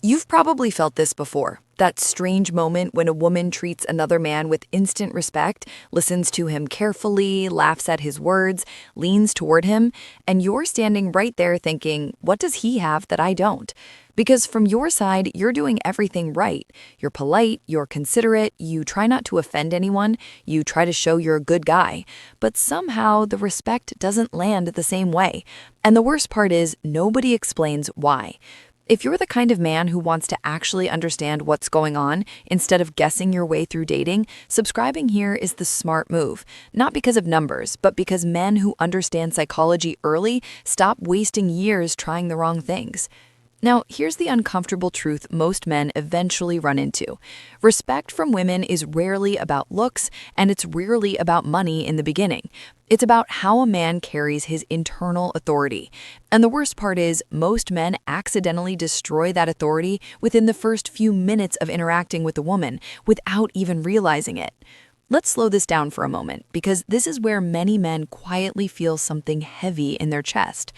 You've probably felt this before. That strange moment when a woman treats another man with instant respect, listens to him carefully, laughs at his words, leans toward him, and you're standing right there thinking, what does he have that I don't? Because from your side, you're doing everything right. You're polite, you're considerate, you try not to offend anyone, you try to show you're a good guy. But somehow the respect doesn't land the same way. And the worst part is, nobody explains why. If you're the kind of man who wants to actually understand what's going on instead of guessing your way through dating, subscribing here is the smart move. Not because of numbers, but because men who understand psychology early stop wasting years trying the wrong things. Now, here's the uncomfortable truth most men eventually run into. Respect from women is rarely about looks, and it's rarely about money in the beginning. It's about how a man carries his internal authority. And the worst part is, most men accidentally destroy that authority within the first few minutes of interacting with a woman without even realizing it. Let's slow this down for a moment, because this is where many men quietly feel something heavy in their chest.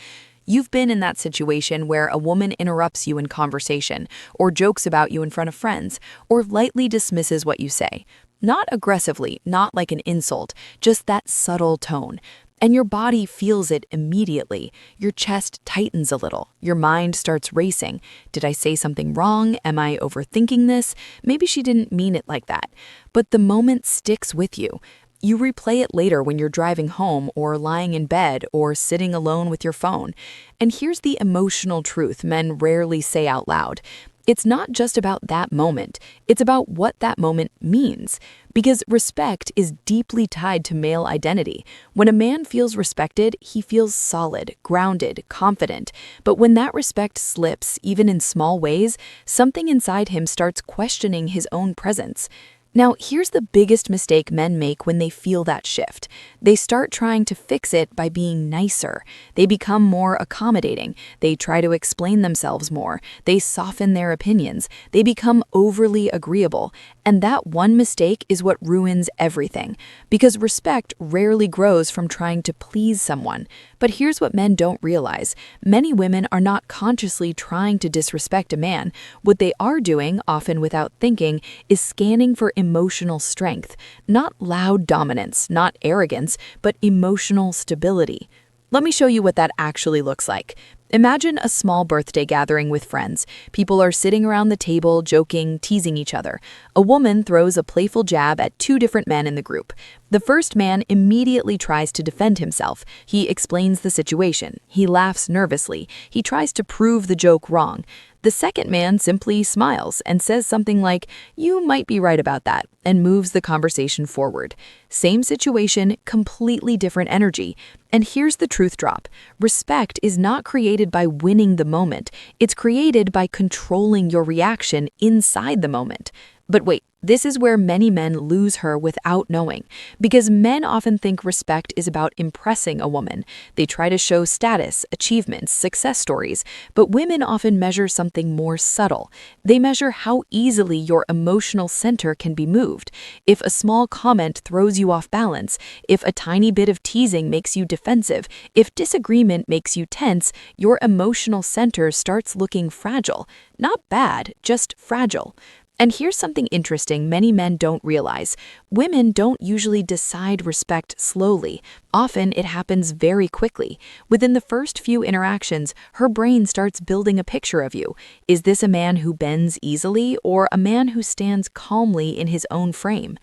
You've been in that situation where a woman interrupts you in conversation, or jokes about you in front of friends, or lightly dismisses what you say. Not aggressively, not like an insult, just that subtle tone. And your body feels it immediately. Your chest tightens a little. Your mind starts racing. Did I say something wrong? Am I overthinking this? Maybe she didn't mean it like that. But the moment sticks with you. You replay it later when you're driving home or lying in bed or sitting alone with your phone. And here's the emotional truth men rarely say out loud. It's not just about that moment. It's about what that moment means. Because respect is deeply tied to male identity. When a man feels respected, he feels solid, grounded, confident. But when that respect slips, even in small ways, something inside him starts questioning his own presence. Now, here's the biggest mistake men make when they feel that shift. They start trying to fix it by being nicer. They become more accommodating. They try to explain themselves more. They soften their opinions. They become overly agreeable. And that one mistake is what ruins everything. Because respect rarely grows from trying to please someone. But here's what men don't realize. Many women are not consciously trying to disrespect a man. What they are doing, often without thinking, is scanning for emotional strength. Not loud dominance, not arrogance, but emotional stability. Let me show you what that actually looks like. Imagine a small birthday gathering with friends. People are sitting around the table, joking, teasing each other. A woman throws a playful jab at two different men in the group. The first man immediately tries to defend himself. He explains the situation. He laughs nervously. He tries to prove the joke wrong. The second man simply smiles and says something like, "You might be right about that," and moves the conversation forward. Same situation, completely different energy. And here's the truth drop. Respect is not created by winning the moment. It's created by controlling your reaction inside the moment. But wait, this is where many men lose her without knowing. Because men often think respect is about impressing a woman. They try to show status, achievements, success stories. But women often measure something more subtle. They measure how easily your emotional center can be moved. If a small comment throws you off balance, if a tiny bit of teasing makes you defensive, if disagreement makes you tense, your emotional center starts looking fragile. Not bad, just fragile. And here's something interesting many men don't realize. Women don't usually decide respect slowly. Often it happens very quickly. Within the first few interactions, her brain starts building a picture of you. Is this a man who bends easily or a man who stands calmly in his own frame?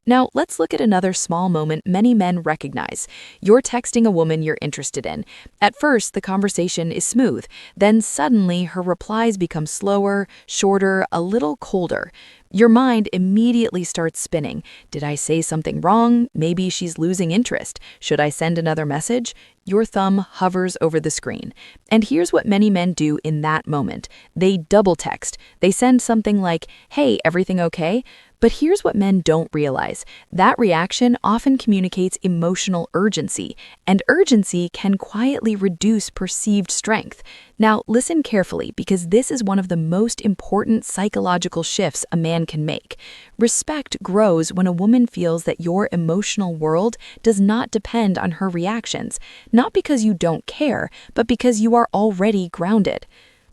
Now, let's look at another small moment many men recognize. You're texting a woman you're interested in. At first, the conversation is smooth. Then suddenly, her replies become slower, shorter, a little colder. Your mind immediately starts spinning. Did I say something wrong? Maybe she's losing interest. Should I send another message? Your thumb hovers over the screen. And here's what many men do in that moment. They double text. They send something like, "Hey, everything okay?" But here's what men don't realize. That reaction often communicates emotional urgency, and urgency can quietly reduce perceived strength. Now, listen carefully, because this is one of the most important psychological shifts a man can make. Respect grows when a woman feels that your emotional world does not depend on her reactions, not because you don't care, but because you are already grounded.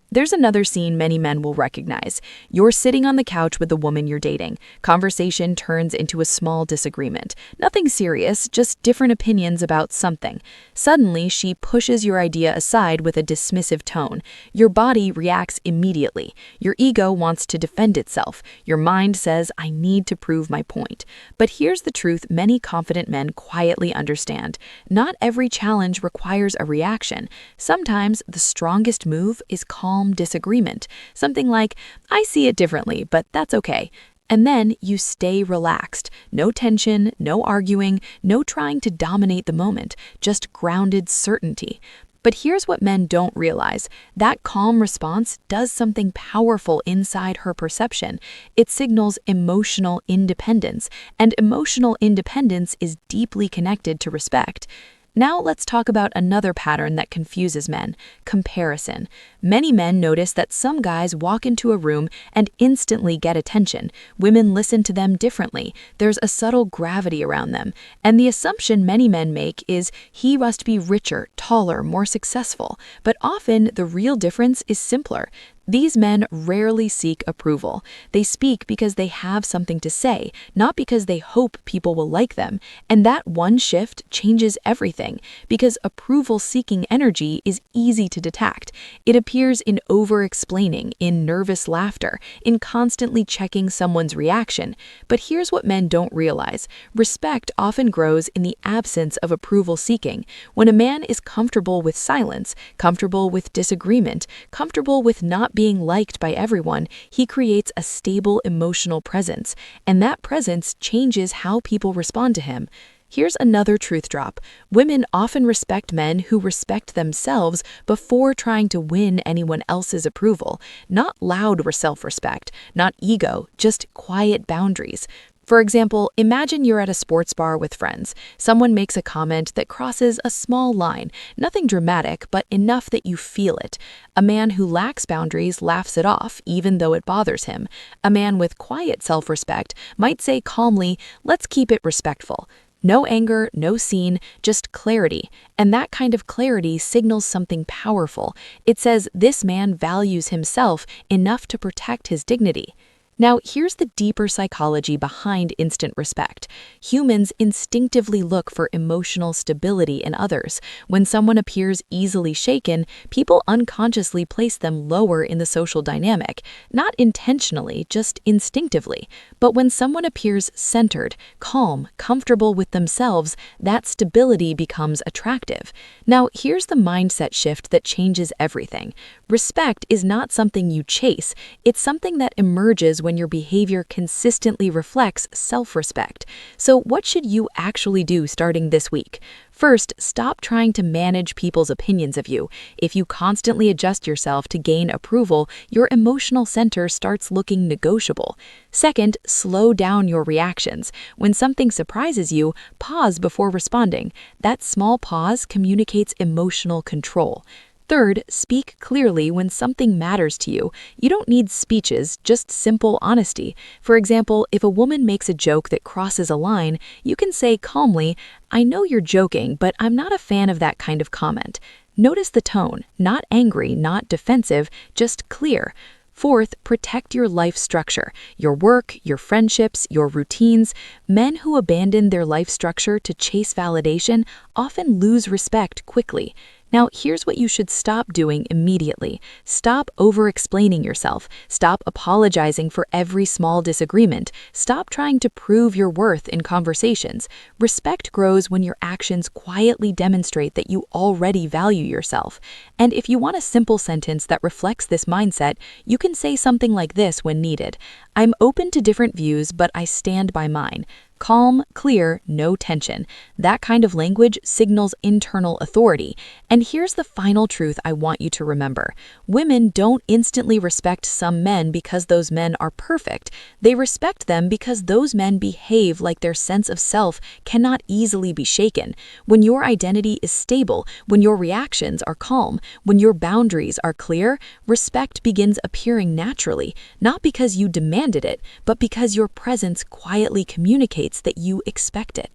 There's another scene many men will recognize. You're sitting on the couch with the woman you're dating. Conversation turns into a small disagreement. Nothing serious, just different opinions about something. Suddenly, she pushes your idea aside with a dismissive tone. Your body reacts immediately. Your ego wants to defend itself. Your mind says, I need to prove my point. But here's the truth many confident men quietly understand. Not every challenge requires a reaction. Sometimes the strongest move is calm disagreement. Something like, I see it differently, but that's okay. And then you stay relaxed. No tension, no arguing, no trying to dominate the moment, just grounded certainty. But here's what men don't realize. That calm response does something powerful inside her perception. It signals emotional independence, and emotional independence is deeply connected to respect. Now let's talk about another pattern that confuses men: comparison. Many men notice that some guys walk into a room and instantly get attention. Women listen to them differently. There's a subtle gravity around them. And the assumption many men make is he must be richer, taller, more successful. But often the real difference is simpler. These men rarely seek approval. They speak because they have something to say, not because they hope people will like them. And that one shift changes everything, because approval-seeking energy is easy to detect. It appears in over-explaining, in nervous laughter, in constantly checking someone's reaction. But here's what men don't realize. Respect often grows in the absence of approval-seeking. When a man is comfortable with silence, comfortable with disagreement, comfortable with not being liked by everyone, he creates a stable emotional presence, and that presence changes how people respond to him. Here's another truth drop. Women often respect men who respect themselves before trying to win anyone else's approval. Not loud self-respect, not ego, just quiet boundaries. For example, imagine you're at a sports bar with friends. Someone makes a comment that crosses a small line, nothing dramatic, but enough that you feel it. A man who lacks boundaries laughs it off, even though it bothers him. A man with quiet self-respect might say calmly, "Let's keep it respectful." No anger, no scene, just clarity. And that kind of clarity signals something powerful. It says this man values himself enough to protect his dignity. Now, here's the deeper psychology behind instant respect. Humans instinctively look for emotional stability in others. When someone appears easily shaken, people unconsciously place them lower in the social dynamic, not intentionally, just instinctively. But when someone appears centered, calm, comfortable with themselves, that stability becomes attractive. Now, here's the mindset shift that changes everything. Respect is not something you chase, it's something that emerges when your behavior consistently reflects self-respect. So what should you actually do starting this week? First, stop trying to manage people's opinions of you. If you constantly adjust yourself to gain approval, your emotional center starts looking negotiable. Second, slow down your reactions. When something surprises you, pause before responding. That small pause communicates emotional control. Third, speak clearly when something matters to you. You don't need speeches, just simple honesty. For example, if a woman makes a joke that crosses a line, you can say calmly, "I know you're joking, but I'm not a fan of that kind of comment." Notice the tone, not angry, not defensive, just clear. Fourth, protect your life structure, your work, your friendships, your routines. Men who abandon their life structure to chase validation often lose respect quickly. Now, here's what you should stop doing immediately. Stop over-explaining yourself. Stop apologizing for every small disagreement. Stop trying to prove your worth in conversations. Respect grows when your actions quietly demonstrate that you already value yourself. And if you want a simple sentence that reflects this mindset, you can say something like this when needed. "I'm open to different views, but I stand by mine." Calm, clear, no tension. That kind of language signals internal authority. And here's the final truth I want you to remember. Women don't instantly respect some men because those men are perfect. They respect them because those men behave like their sense of self cannot easily be shaken. When your identity is stable, when your reactions are calm, when your boundaries are clear, respect begins appearing naturally, not because you demanded it, but because your presence quietly communicates that you expect it.